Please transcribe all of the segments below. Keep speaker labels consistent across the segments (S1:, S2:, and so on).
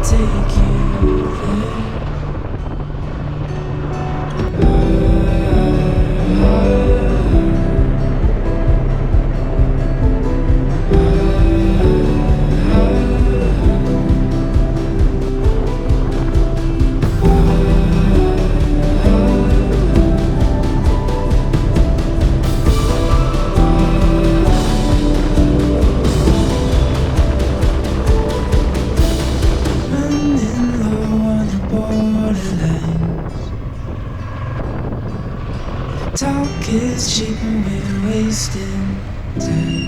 S1: take you there. Talk is cheap and we're wasting time.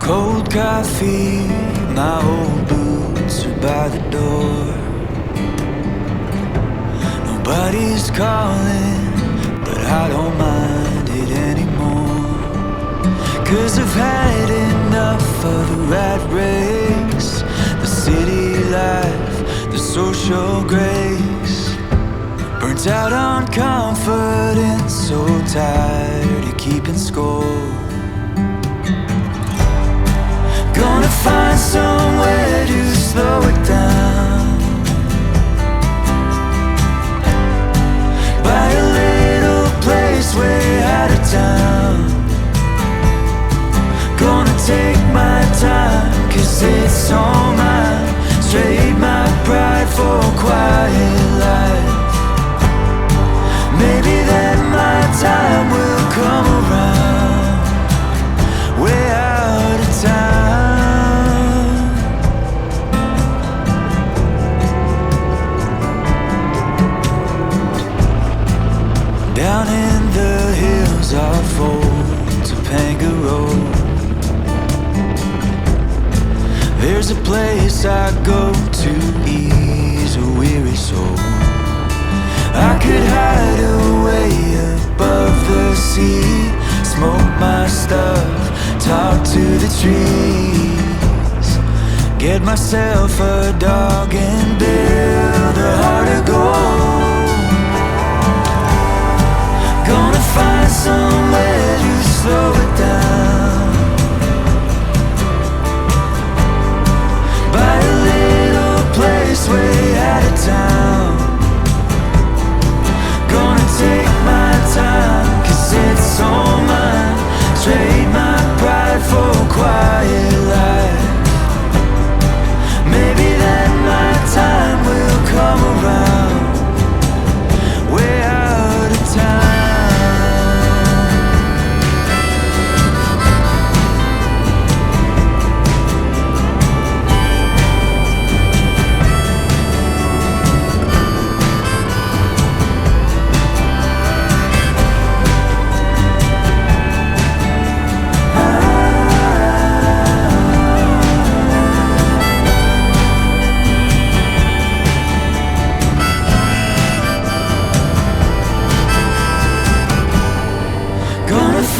S2: Cold coffee, my old boots are by the door. Nobody's calling, but I don't mind it anymore. 'Cause I've had enough of the rat race, the city life, the social grace. Burnt out on confidence, so tired of keeping score. Gonna find somewhere to slow it down. Buy a little place way out of town. Gonna take my time, 'cause it's all mine. Trade my pride for a quiet life. Maybe then my time will come around. Way out of town. Down in the hills off old Topanga Road, there's a place I go to ease a weary soul. I could hide away above the sea, smoke my stuff, talk to the trees. Get myself a dog and build a heart of gold. Gonna find somewhere to slow it down. Buy a little place way out of town. Gonna take my time, 'cause it's all mine. Trade my pride for a quiet life. Maybe then my time will come around. Way out of town.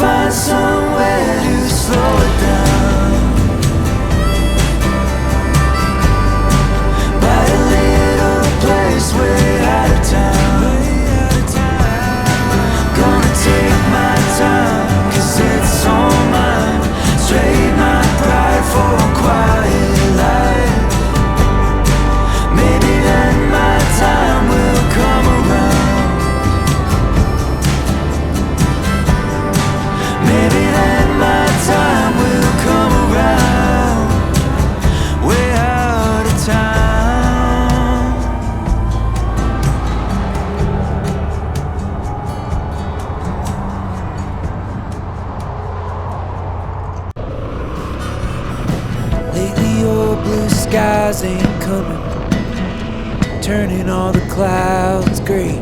S2: Find somewhere to slow it down. Buy a little place way out of town. Gonna take my time, 'cause it's all mine. Trade my pride for a quiet life. Maybe then my time will come around. Maybe then my time will come around. Way out of town.
S1: Lately your blue skies ain't coming, turning all the clouds gray.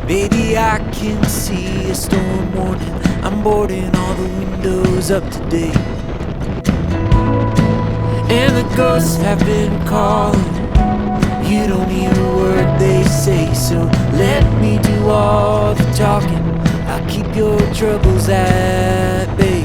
S1: Baby, I can see a storm warning. I'm boarding all the windows up today. And the ghosts have been calling. You don't hear a word they say, so let me do all asking, I'll keep your troubles at bay.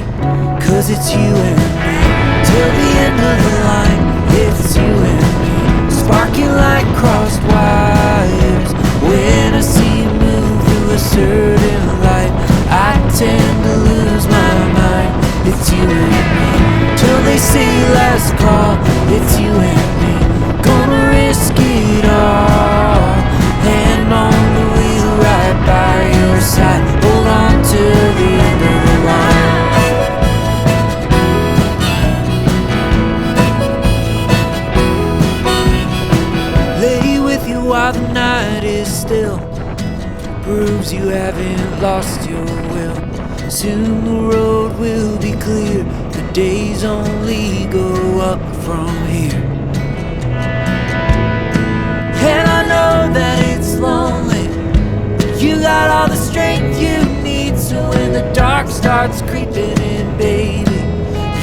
S1: 'Cause it's you and me, till the end of the line. It's you and me, sparking like crossed wires. When I see you move through a certain light, I tend to lose my mind. It's you and me, till they say last call. It's you and me, gonna risk it all. Hand on the wheel, right by your side. Hold on to the end of the line. Lay with you while the night is still, proves you haven't lost your will. Soon the road will be clear, the days only go up from here. And I know that it's lonely, you got all the strength you need. So when the dark starts creeping in, baby,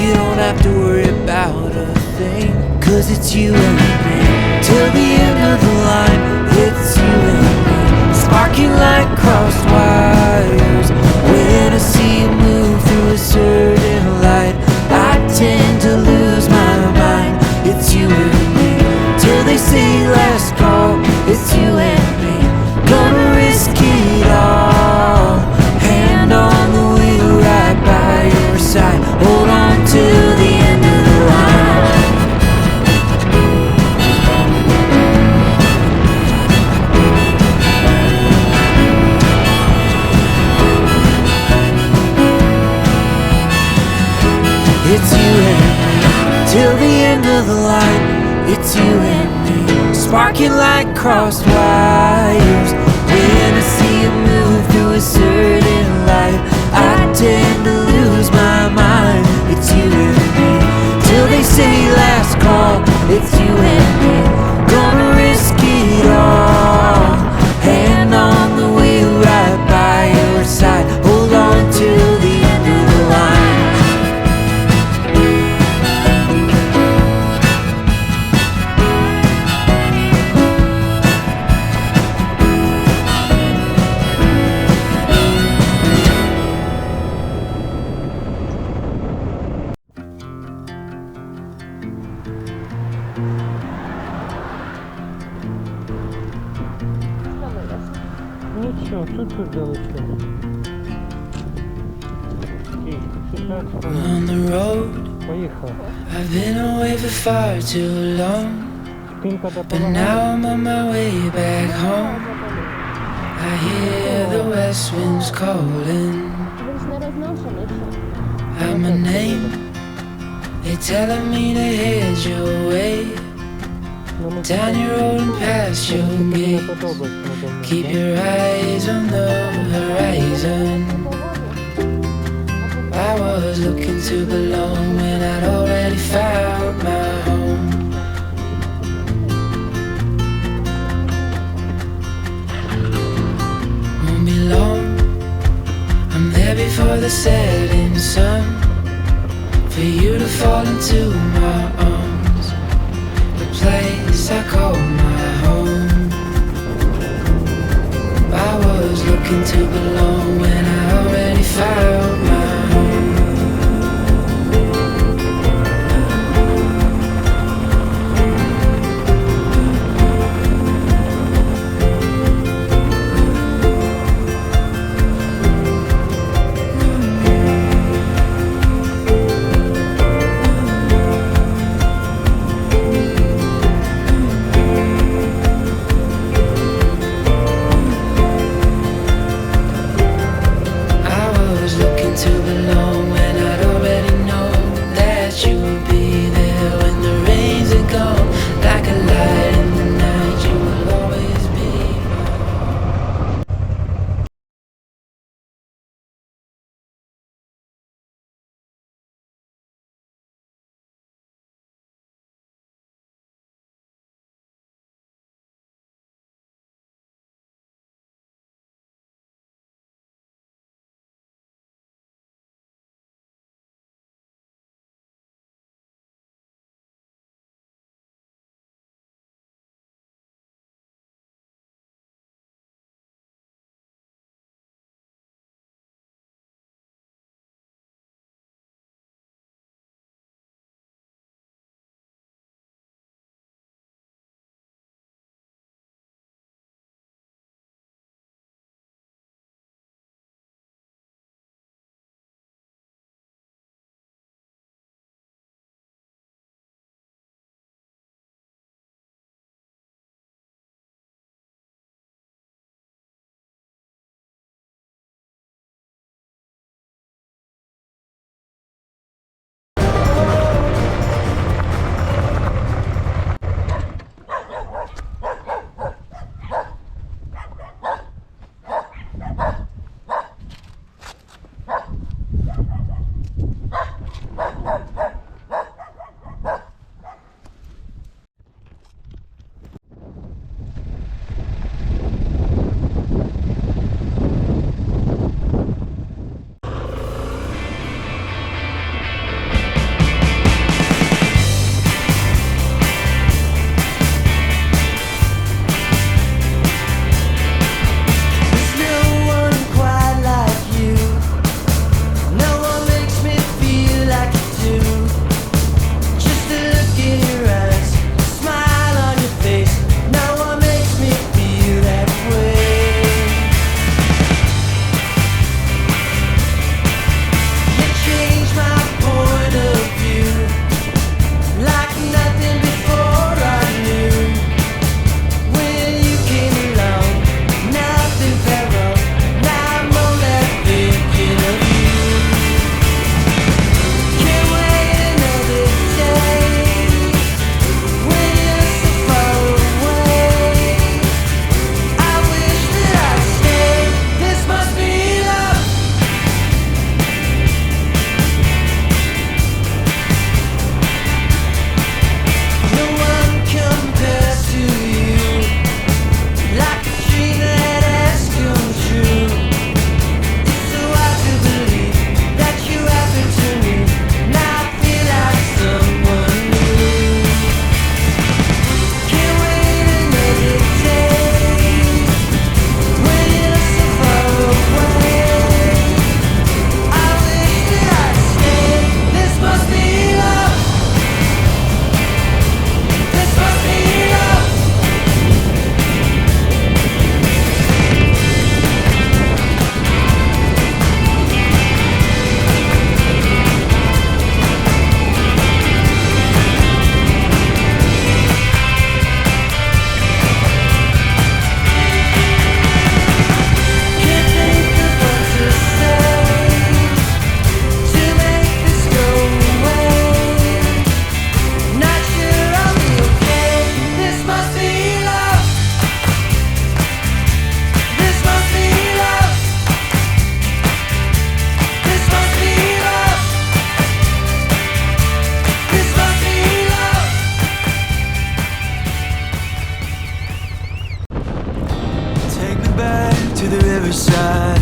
S1: you don't have to worry about a thing. 'Cause it's you and me, till the end of the line. It's you and me, sparking like crossed wires. When I see you move through a certain light, I tend to lose my mind. It's you and me, till they say last call. It's you and me, gonna risk it all. Hand on the wheel, right by your side. Hold on to the end of the line. It's you and me, till the end of the line. It's you and me, sparking like crossed wires. When I see you move through a certain light, I tend to lose my mind. It's you and me, till they say last call. It's you and me, gonna risk it all. Hand on the wheel, right by your side. Hold on till the end of the line.
S3: Ничего, чуть-чуть далеко.
S1: On the road,
S3: Поехал.
S1: I've been away for far too long,
S3: Спинка до
S1: but now I'm on my way back home. I hear the west winds calling out my name. They're telling me to head your way, down your road and past your gate. Keep your eyes on the horizon. I was looking to belong when I'd already found my home. Won't be long, I'm there before the setting sun, for you to fall into my arms, the place I call my home. I was looking to belong when I already found my home.
S2: to the riverside,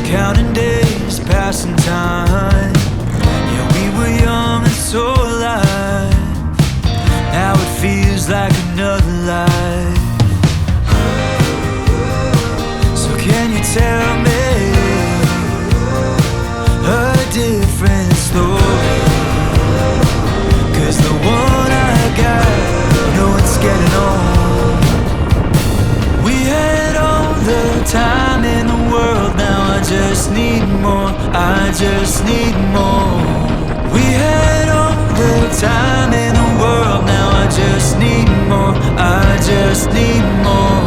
S2: counting days, passing time. Yeah, we were young and so alive. Now it feels like another life. So can you tell me a different story? 'Cause the one I got, no, it's getting old. We had all the time in the world, now I just need more, I just need more. We had all the time in the world, now I just need more, I just need more.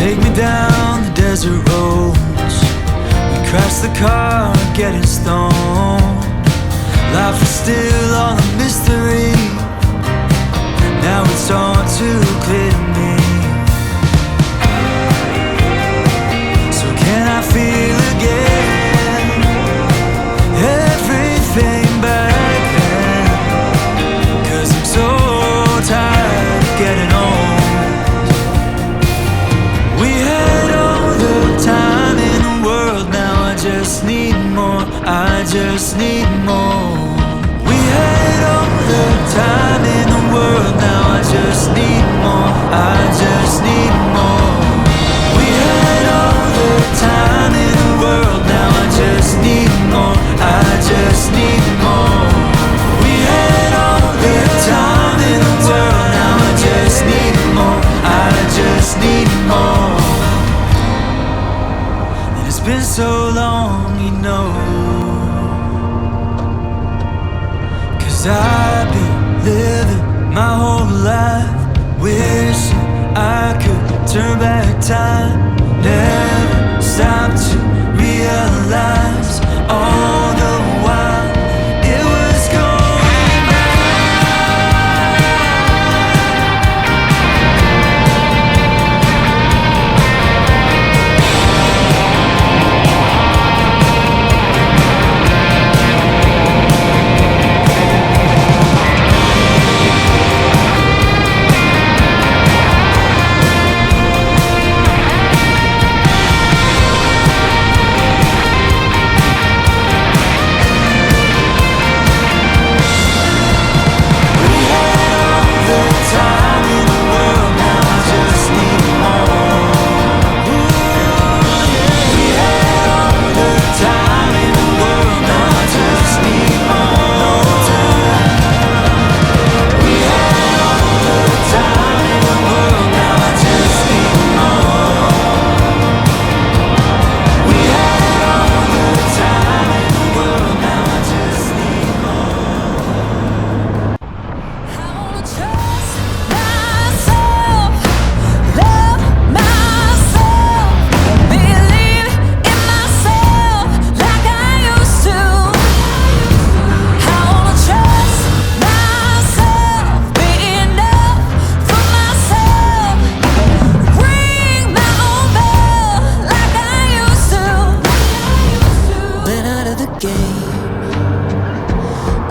S2: Take me down the desert roads. We crashed the car, getting stoned. Life is still all a mystery. Now it's all too clear to me. So can I feel again everything back then? 'Cause I'm so tired of getting old. We had all the time in the world, now I just need more, I just need more. We had all the time in the world, now I just need more, I just need more. We had all the time in the world, now I just need more, I just need more. We had all the time in the world, now I just need more, I just need more. And it's been so long, you know, 'cause I've been living my whole life wishing I could turn back time. Never stop to realize all the while it was going right.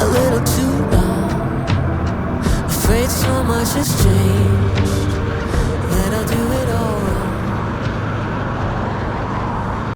S1: A little too long, afraid so much has changed.